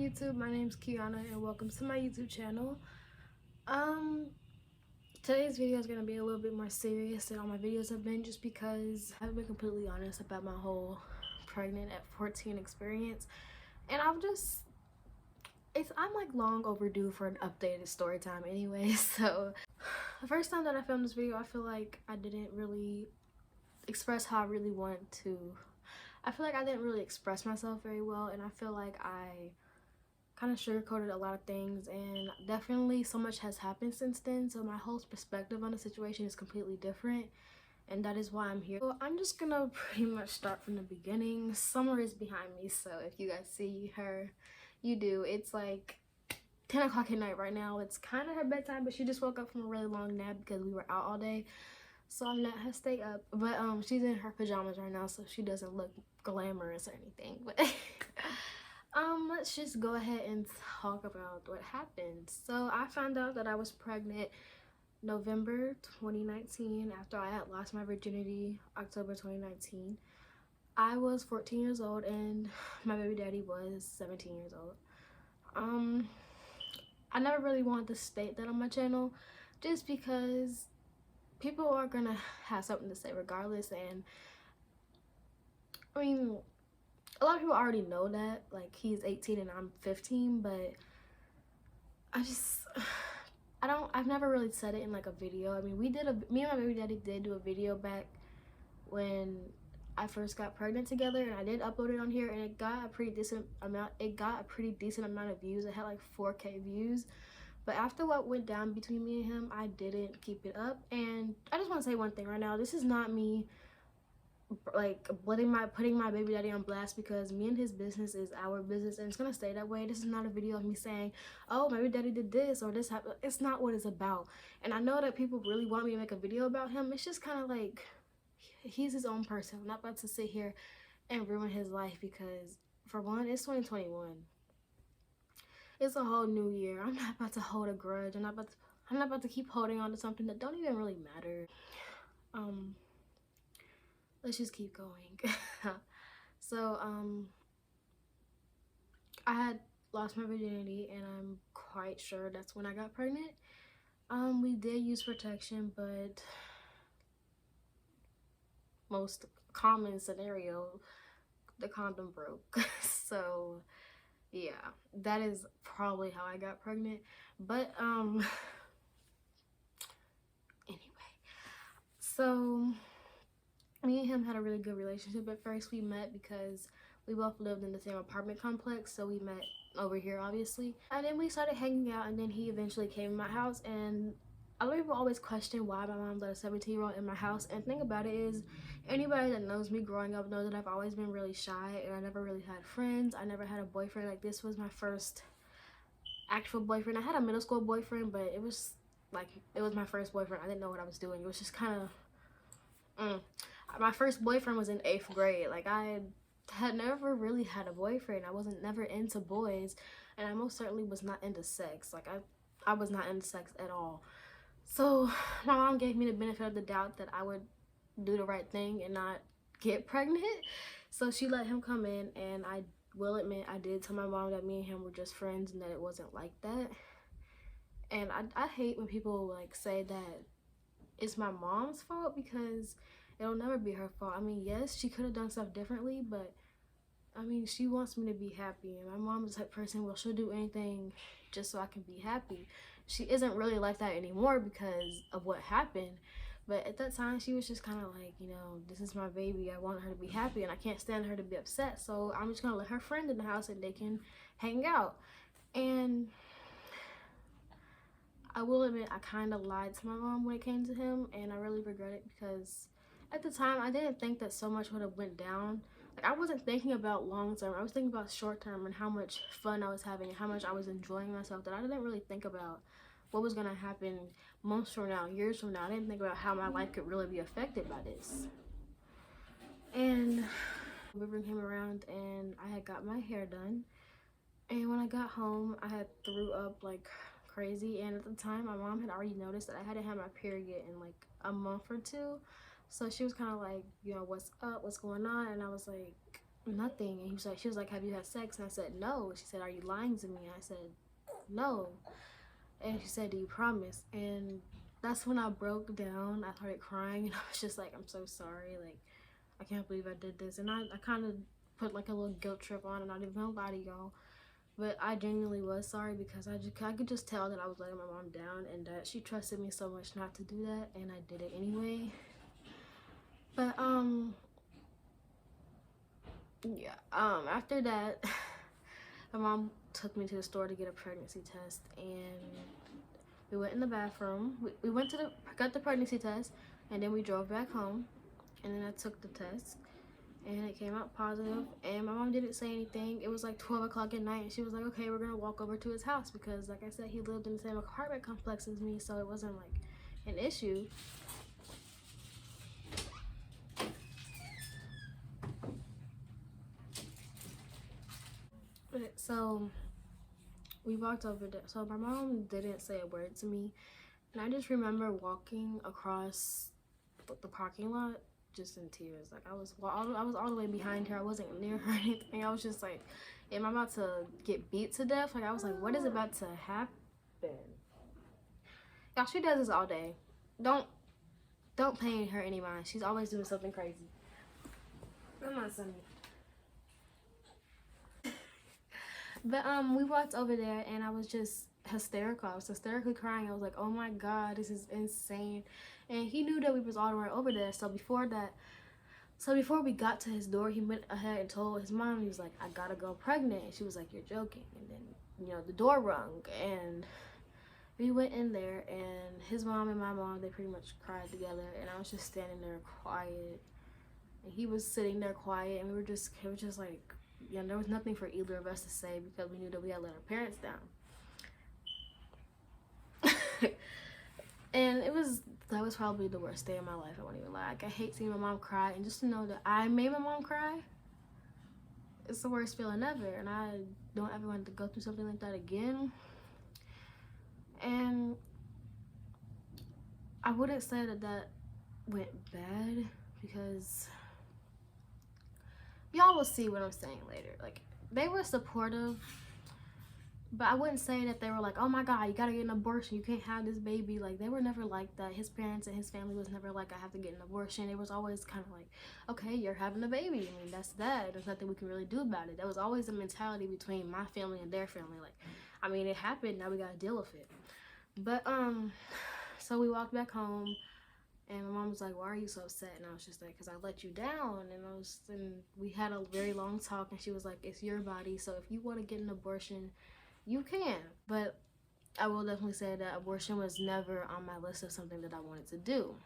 YouTube? My name's Kiana and welcome to my YouTube channel. Today's video is going to be a little bit more serious than all my videos have been, just because I've been completely honest about my whole pregnant at 14 experience, and I'm like long overdue for an updated story time anyway. So the first time that I filmed this video, I feel like I didn't really express how I really want to. I feel like I didn't really express myself very well, and I feel like I kind of sugarcoated a lot of things, and definitely so much has happened since then, so my whole perspective on the situation is completely different, and that is why I'm here. So I'm just gonna pretty much start from the beginning. Summer is behind me, so if you guys see her, you do. It's like 10 o'clock at night right now. It's kind of her bedtime, but she just woke up from a really long nap because we were out all day, so I'm let her stay up. But she's in her pajamas right now, so she doesn't look glamorous or anything. But let's just go ahead and talk about what happened. So I found out that I was pregnant November 2019 after I had lost my virginity October 2019. I was 14 years old and my baby daddy was 17 years old. I never really wanted to state that on my channel, just because people are gonna have something to say regardless, and I mean, a lot of people already know that, like, he's 18 and I'm 15, but I've never really said it in like a video. I mean, me and my baby daddy did do a video back when I first got pregnant together, and I did upload it on here, and it got a pretty decent amount of views. It had like 4K views. But after what went down between me and him, I didn't keep it up. And I just want to say one thing right now. This is not me like putting my baby daddy on blast, because me and his business is our business, and it's gonna stay that way. This is not a video of me saying, oh, my baby daddy did this or this happened. It's not what it's about. And I know that people really want me to make a video about him. It's just kind of like, he's his own person. I'm not about to sit here and ruin his life, because for one, it's 2021. It's a whole new year. I'm not about to hold a grudge. I'm not about to keep holding on to something that don't even really matter. Let's just keep going. So I had lost my virginity, and I'm quite sure that's when I got pregnant. We did use protection, but most common scenario, the condom broke. So yeah, that is probably how I got pregnant. But anyway, so me and him had a really good relationship at first. We met because we both lived in the same apartment complex, so we met over here, obviously. And then we started hanging out, and then he eventually came to my house, and a lot of people always question why my mom let a 17-year-old in my house. And the thing about it is, anybody that knows me growing up knows that I've always been really shy, and I never really had friends. I never had a boyfriend. Like, this was my first actual boyfriend. I had a middle school boyfriend, but it was my first boyfriend. I didn't know what I was doing. It was just kind of my first boyfriend was in 8th grade. Like, I had never really had a boyfriend. I wasn't never into boys, and I most certainly was not into sex. Like, I was not into sex at all. So my mom gave me the benefit of the doubt that I would do the right thing and not get pregnant. So she let him come in, and I will admit I did tell my mom that me and him were just friends and that it wasn't like that. And I hate when people like say that it's my mom's fault, because it'll never be her fault. I mean, yes, she could have done stuff differently, but I mean, she wants me to be happy, and my mom is the type of person, well, she'll do anything just so I can be happy. She isn't really like that anymore because of what happened, but at that time she was just kind of like, you know, this is my baby, I want her to be happy, and I can't stand her to be upset, so I'm just gonna let her friend in the house and they can hang out. And I will admit I kind of lied to my mom when it came to him, and I really regret it, because at the time I didn't think that so much would have went down. Like, I wasn't thinking about long term, I was thinking about short term and how much fun I was having and how much I was enjoying myself, that I didn't really think about what was gonna happen months from now, years from now. I didn't think about how my life could really be affected by this. And November came around, and I had got my hair done, and when I got home I had threw up like crazy, and at the time my mom had already noticed that I hadn't had my period in like a month or two. So she was kind of like, you know, what's up, what's going on? And I was like, nothing. And she was like, have you had sex? And I said, no. She said, are you lying to me? I said, no. And she said, do you promise? And that's when I broke down. I started crying, and I was just like, I'm so sorry. Like, I can't believe I did this. And I kind of put like a little guilt trip on, and I didn't even lie to y'all. But I genuinely was sorry, because I could just tell that I was letting my mom down, and that she trusted me so much not to do that, and I did it anyway. But yeah, after that, my mom took me to the store to get a pregnancy test, and we went in the bathroom. We went to got the pregnancy test, and then we drove back home, and then I took the test, and it came out positive, and my mom didn't say anything. It was like 12 o'clock at night, and she was like, okay, we're gonna walk over to his house, because like I said, he lived in the same apartment complex as me, so it wasn't like an issue. So we walked over there. So my mom didn't say a word to me, and I just remember walking across the parking lot just in tears. Like I was all the way behind her. I wasn't near her or anything. I was just like, am I about to get beat to death? Like I was like, what is about to happen? Y'all, she does this all day. Don't pay her any mind. She's always doing something crazy. Come on, Sonny. But we walked over there, and I was just hysterical. I was hysterically crying. I was like, oh my god, this is insane. And he knew that we was all the way over there. So before we got to his door, he went ahead and told his mom, he was like, I got a girl pregnant. And she was like, you're joking. And then, the door rung, and we went in there, and his mom and my mom, they pretty much cried together, and I was just standing there quiet, and he was sitting there quiet, and it was just like, there was nothing for either of us to say, because we knew that we had let our parents down. And that was probably the worst day of my life. I won't even lie. Like, I hate seeing my mom cry, and just to know that I made my mom cry, it's the worst feeling ever, and I don't ever want to go through something like that again. And I wouldn't say that went bad, because y'all will see what I'm saying later. Like, they were supportive, but I wouldn't say that they were like, oh my god, you gotta get an abortion, you can't have this baby. Like, they were never like that. His parents and his family was never like, I have to get an abortion. It was always kind of like, okay, you're having a baby. I mean, that's that. There's nothing we can really do about it. That was always a mentality between my family and their family. Like, I mean, it happened, now we gotta deal with it. But so we walked back home, and my mom was like, why are you so upset? And I was just like, because I let you down. And we had a very long talk, and she was like, it's your body, so if you want to get an abortion, you can. But I will definitely say that abortion was never on my list of something that I wanted to do.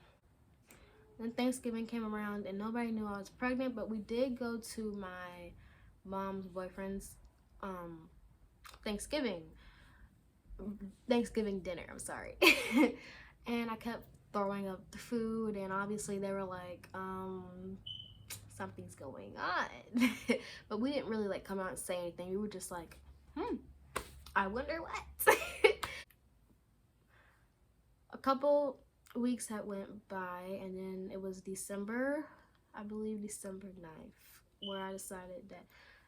Then Thanksgiving came around, and nobody knew I was pregnant, but we did go to my mom's boyfriend's Thanksgiving dinner, I'm sorry. And I kept throwing up the food, and obviously they were like, something's going on. But we didn't really like come out and say anything. We were just like, I wonder what. A couple weeks had went by, and then it was December, I believe December 9th, where I decided that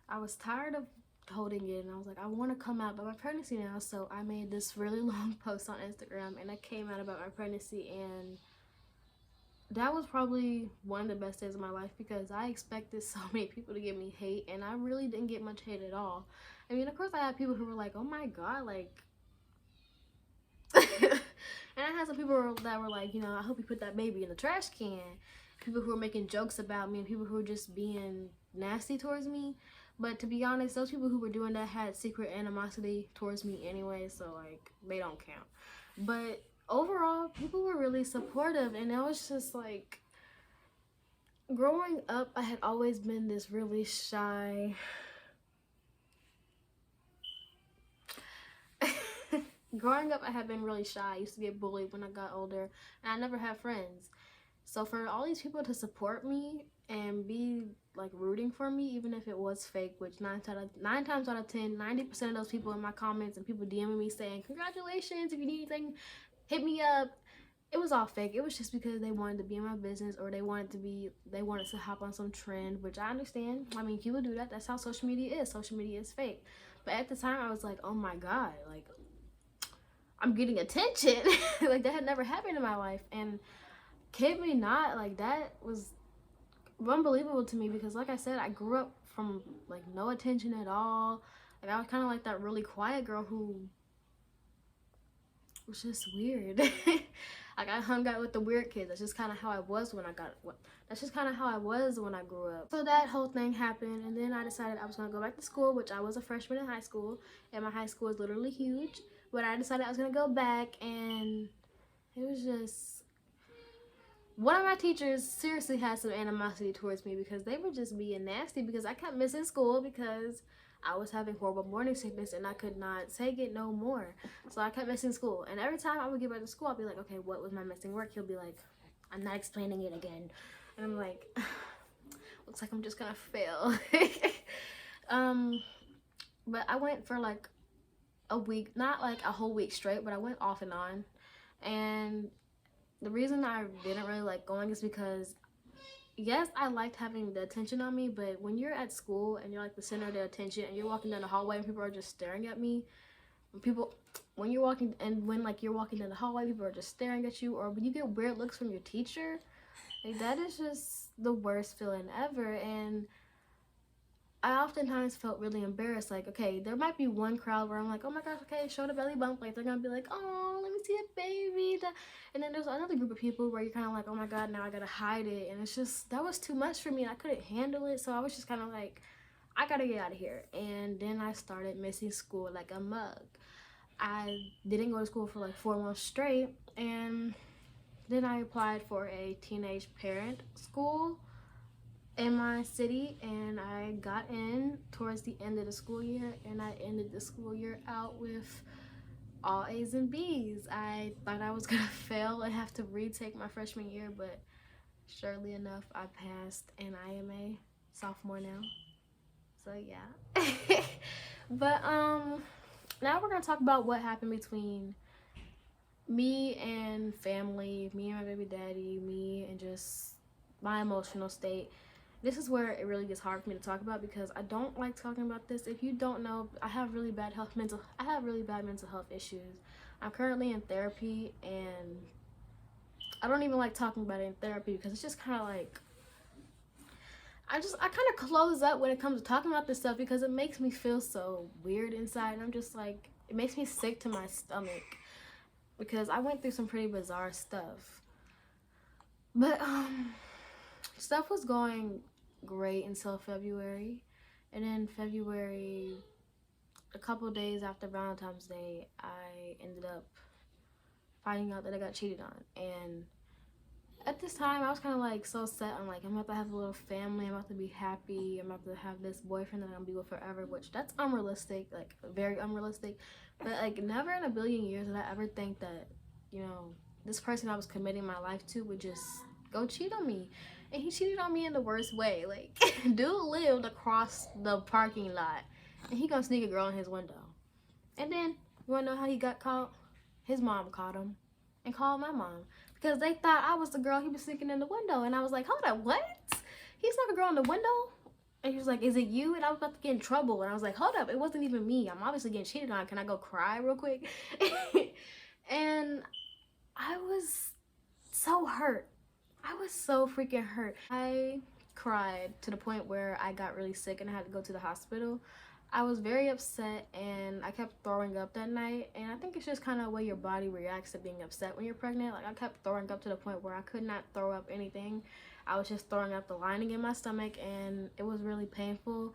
I was tired of holding it, and I was like, I want to come out about my pregnancy now. So I made this really long post on Instagram, and I came out about my pregnancy, and that was probably one of the best days of my life, because I expected so many people to give me hate, and I really didn't get much hate at all. I mean, of course I had people who were like, oh my god, like and I had some people that were like, I hope you put that baby in the trash can. People who were making jokes about me, and people who were just being nasty towards me. But to be honest, those people who were doing that had secret animosity towards me anyway, so like, they don't count. But overall, people were really supportive, and it was just like, growing up, I had always been this really shy growing up, I had been really shy. I used to get bullied when I got older, and I never had friends. So for all these people to support me and be like rooting for me, even if it was fake, which 9 times out of 10, 90% of those people in my comments and people DMing me saying, congratulations, if you need anything, hit me up. it was all fake. It was just because they wanted to be in my business, or they wanted to hop on some trend, which I understand. I mean, people do that. That's how social media is. Social media is fake. But at the time, I was like, oh my God, like, I'm getting attention. Like, that had never happened in my life. And kid me not, like, that was unbelievable to me, because like I said, I grew up from like no attention at all. Like, I was kind of like that really quiet girl who was just weird. Like, I hung out with the weird kids. That's just kind of how I was when I got that's just kind of how I was when I grew up. So that whole thing happened, and then I decided I was going to go back to school, which I was a freshman in high school, and my high school is literally huge. But I decided I was going to go back, and it was just, one of my teachers seriously had some animosity towards me, because they were just being nasty, because I kept missing school because I was having horrible morning sickness and I could not take it no more. So I kept missing school. And every time I would get back to school, I'd be like, okay, what was my missing work? He'll be like, I'm not explaining it again. And I'm like, looks like I'm just gonna fail. But I went for like a week, not like a whole week straight, but I went off and on. And the reason I didn't really like going is because, yes, I liked having the attention on me, but when you're at school and you're like the center of the attention, and you're walking down the hallway and people are just staring at me, when you're walking down the hallway, people are just staring at you, or when you get weird looks from your teacher, like, that is just the worst feeling ever. And I oftentimes felt really embarrassed. Like, okay, there might be one crowd where I'm like, oh my gosh, okay, show the belly bump. Like, they're gonna be like, oh, let me see a baby. And then there's another group of people where you're kind of like, oh my God, now I gotta hide it. And it's just, that was too much for me, and I couldn't handle it. So I was just kind of like, I gotta get out of here. And then I started missing school like a mug. I didn't go to school for like 4 months straight. And then I applied for a teenage parent school in my city, and I got in towards the end of the school year, and I ended the school year out with all A's and B's. I thought I was gonna fail and have to retake my freshman year, but surely enough, I passed, and I am a sophomore now. So yeah. But now we're gonna talk about what happened between me and family, me and my baby daddy, me and just my emotional state. This is where it really gets hard for me to talk about, because I don't like talking about this. If you don't know, I have really bad mental health issues. I'm currently in therapy, and I don't even like talking about it in therapy, because it's just kind of like, I kind of close up when it comes to talking about this stuff, because it makes me feel so weird inside. And I'm just like, it makes me sick to my stomach, because I went through some pretty bizarre stuff. But stuff was going great until February. And then February, a couple days after Valentine's Day, I ended up finding out that I got cheated on. And at this time, I was kind of like so set on like, I'm about to have a little family, I'm about to be happy, I'm about to have this boyfriend that I'm gonna be with forever, which that's unrealistic, like very unrealistic. But like, never in a billion years did I ever think that, you know, this person I was committing my life to would just go cheat on me. And he cheated on me in the worst way. Like, dude lived across the parking lot, and he gonna sneak a girl in his window. And then, you wanna know how he got caught? His mom caught him and called my mom, because they thought I was the girl he was sneaking in the window. And I was like, hold up, what? He snuck a girl in the window? And he was like, is it you? And I was about to get in trouble. And I was like, hold up, it wasn't even me. I'm obviously getting cheated on. Can I go cry real quick? And I was so hurt. I was so freaking hurt. I cried to the point where I got really sick and I had to go to the hospital. I was very upset, and I kept throwing up that night. And I think it's just kind of the way your body reacts to being upset when you're pregnant. Like, I kept throwing up to the point where I could not throw up anything. I was just throwing up the lining in my stomach, and it was really painful.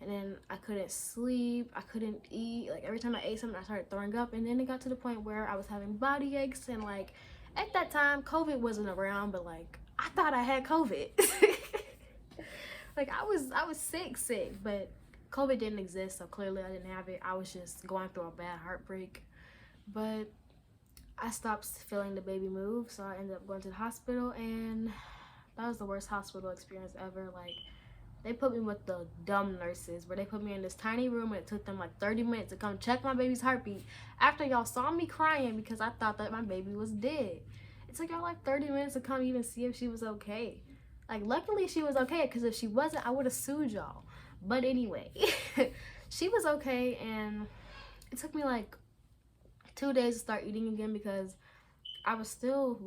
And then I couldn't sleep, I couldn't eat. Like, every time I ate something, I started throwing up. And then it got to the point where I was having body aches, and like, at that time, COVID wasn't around, but like, I thought I had COVID. Like, I was sick, but COVID didn't exist, so clearly I didn't have it. I was just going through a bad heartbreak. But I stopped feeling the baby move, so I ended up going to the hospital, and that was the worst hospital experience ever. Like, they put me with the dumb nurses, where they put me in this tiny room, and it took them like 30 minutes to come check my baby's heartbeat after y'all saw me crying because I thought that my baby was dead. It took y'all like 30 minutes to come even see if she was okay. Like, luckily she was okay, because if she wasn't, I would have sued y'all. But anyway, she was okay, and it took me like 2 days to start eating again because I was still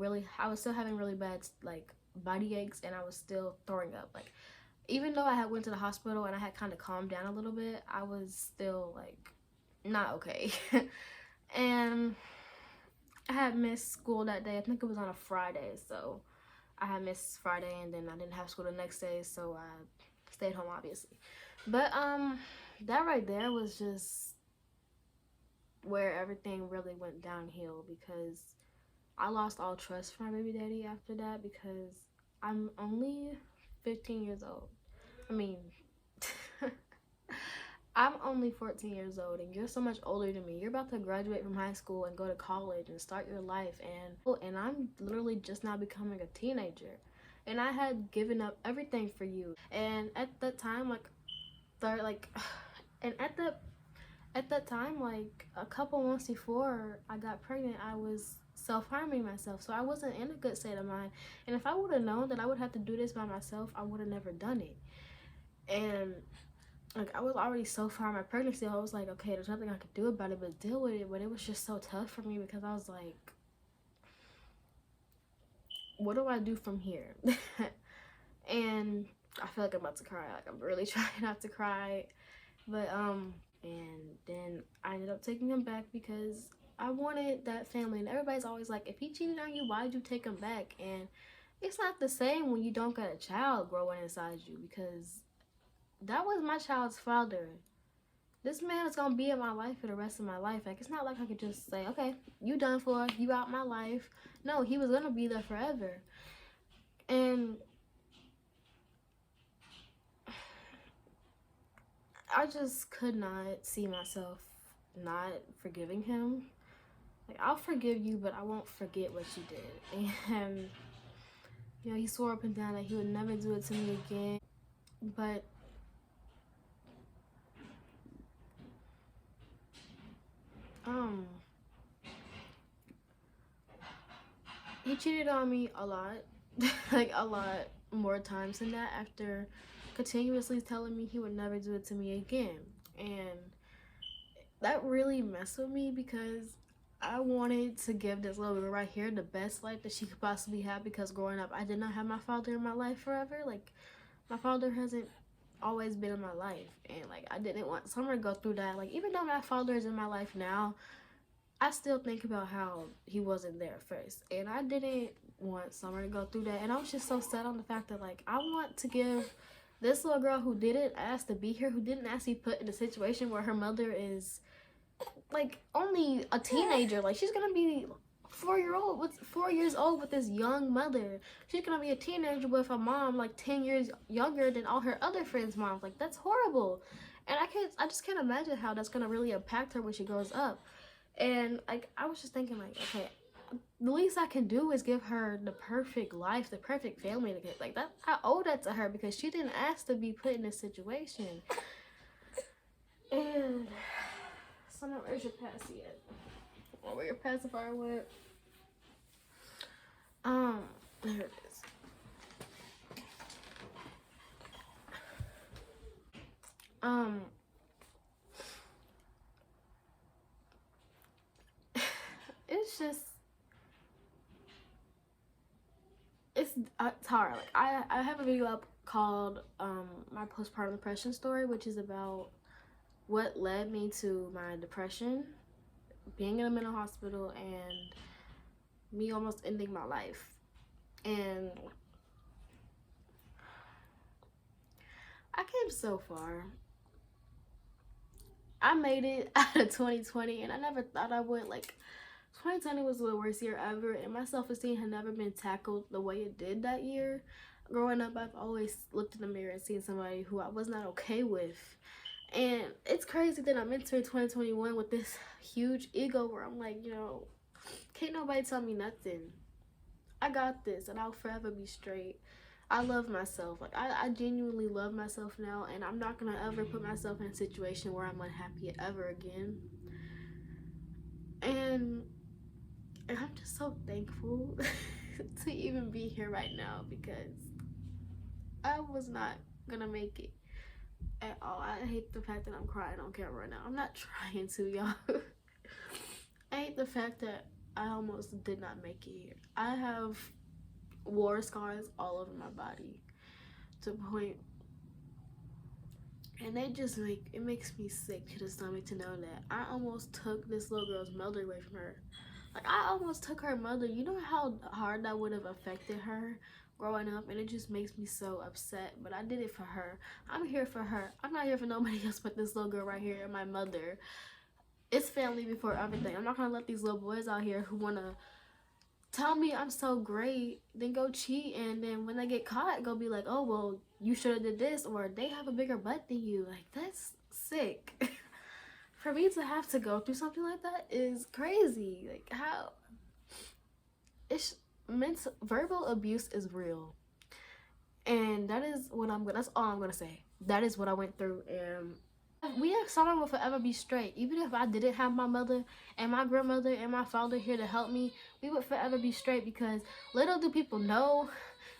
having really bad like body aches, and I was still throwing up. Like, even though I had went to the hospital and I had kind of calmed down a little bit, I was still like not okay. And I had missed school that day. I think it was on a Friday, so I had missed Friday, and then I didn't have school the next day, so I stayed home, obviously. But that right there was just where everything really went downhill, because I lost all trust for my baby daddy after that, because I'm only 15 years old. I mean, I'm only 14 years old, and you're so much older than me. You're about to graduate from high school and go to college and start your life, and I'm literally just now becoming a teenager. And I had given up everything for you. And at that time, and at that time, like a couple months before I got pregnant, I was self-harming myself. So I wasn't in a good state of mind. And if I would have known that I would have to do this by myself, I would have never done it. And like, I was already so far in my pregnancy, I was like, okay, there's nothing I could do about it but deal with it. But it was just so tough for me, because I was like, what do I do from here? And I feel like I'm about to cry. Like, I'm really trying not to cry. But and then I ended up taking him back because I wanted that family. And everybody's always like, if he cheated on you, why'd you take him back? And it's not the same when you don't got a child growing inside you, because that was my child's father. This man is gonna be in my life for the rest of my life. Like, it's not like I could just say, okay, you done for, you out my life. No, he was gonna be there forever. And I just could not see myself not forgiving him. Like, I'll forgive you, but I won't forget what you did. And you know, he swore up and down that he would never do it to me again. But he cheated on me a lot. Like, a lot more times than that, after continuously telling me he would never do it to me again. And that really messed with me, because I wanted to give this little girl right here the best life that she could possibly have, because growing up, I did not have my father in my life forever. Like, my father hasn't always been in my life, and like, I didn't want Summer to go through that. Like, even though my father is in my life now, I still think about how he wasn't there first, and I didn't want Summer to go through that. And I was just so set on the fact that, like, I want to give this little girl who didn't ask to be here, who didn't ask to be put in a situation where her mother is like only a teenager. Like, she's gonna be 4 years old with this young mother. She's gonna be a teenager with a mom like 10 years younger than all her other friends' moms. Like, that's horrible. And I just can't imagine how that's gonna really impact her when she grows up. And like, I was just thinking, like, okay, the least I can do is give her the perfect life, the perfect family to get. Like, that, I owe that to her, because she didn't ask to be put in this situation. And Sommer, where's your pass yet? Oh, where your pacifier went? There it is. It's just, it's hard. Like, I have a video up called my postpartum depression story, which is about what led me to my depression, being in a mental hospital, and me almost ending my life. And I came so far. I made it out of 2020, and I never thought I would. Like, 2020 was the worst year ever, and my self-esteem had never been tackled the way it did that year. Growing up, I've always looked in the mirror and seen somebody who I was not okay with. And it's crazy that I'm entering 2021 with this huge ego where I'm like, you know, can't nobody tell me nothing. I got this, and I'll forever be straight. I love myself. Like, I genuinely love myself now, and I'm not gonna ever put myself in a situation where I'm unhappy ever again. And I'm just so thankful. to even be here right now because I was not gonna make it at all. I hate the fact that I'm crying on camera right now. I'm not trying to, y'all. I hate the fact that I almost did not make it here. I have war scars all over my body to the point, and they just makes me sick to the stomach to know that I almost took this little girl's mother away from her. Like, I almost took her mother. You know how hard that would have affected her growing up, and it just makes me so upset. But I did it for her. I'm here for her. I'm not here for nobody else but this little girl right here and my mother. It's family before everything. I'm not gonna let these little boys out here who wanna tell me I'm so great, then go cheat, and then when they get caught, go be like, oh, well, you should have did this, or they have a bigger butt than you. Like, that's sick. For me to have to go through something like that is crazy. Like, how it's verbal abuse is real, and that's all I'm gonna say. That is what I went through, and we as Summer will forever be straight. Even if I didn't have my mother and my grandmother and my father here to help me, we would forever be straight, because little do people know,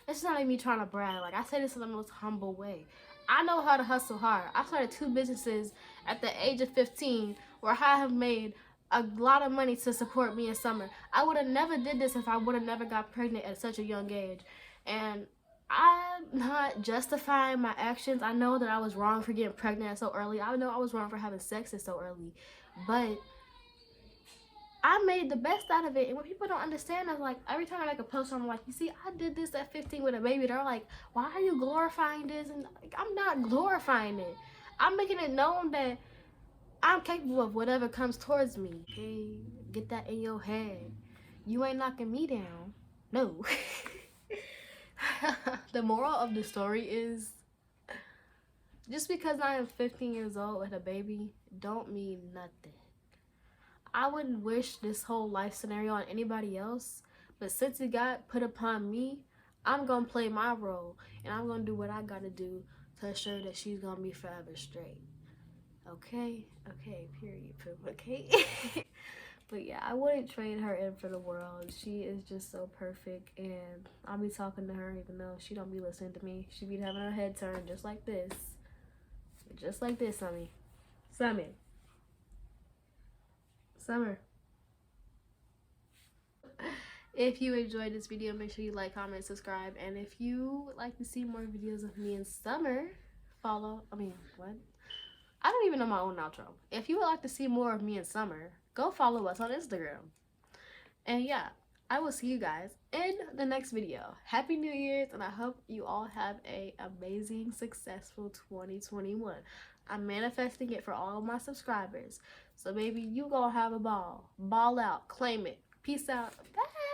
it's not like me trying to brag. Like, I say this in the most humble way. I know how to hustle hard. I started 2 businesses at the age of 15 where I have made a lot of money to support me in Summer. I would have never did this if I would have never got pregnant at such a young age. And I'm not justifying my actions. I know that I was wrong for getting pregnant so early. I know I was wrong for having sex so early. But I made the best out of it. And when people don't understand, I'm like, every time I make a post, I'm like, you see, I did this at 15 with a baby. They're like, why are you glorifying this? And like, I'm not glorifying it. I'm making it known that I'm capable of whatever comes towards me. Okay, get that in your head. You ain't knocking me down. No. The moral of the story is, just because I am 15 years old with a baby don't mean nothing. I wouldn't wish this whole life scenario on anybody else, but since it got put upon me, I'm gonna play my role, and I'm gonna do what I gotta do to assure that she's gonna be forever straight. Okay, period, okay. But yeah, I wouldn't trade her in for the world. She is just so perfect, and I'll be talking to her even though she don't be listening to me. She be having her head turned just like this, Summer. If you enjoyed this video, make sure you like, comment, subscribe, and if you would like to see more videos of me and Summer, I don't even know my own outro. If you would like to see more of me and Summer, go follow us on Instagram. And yeah, I will see you guys in the next video. Happy New Year's, and I hope you all have a amazing, successful 2021. I'm manifesting it for all of my subscribers. So baby, you gonna have a ball. Ball out. Claim it. Peace out. Bye.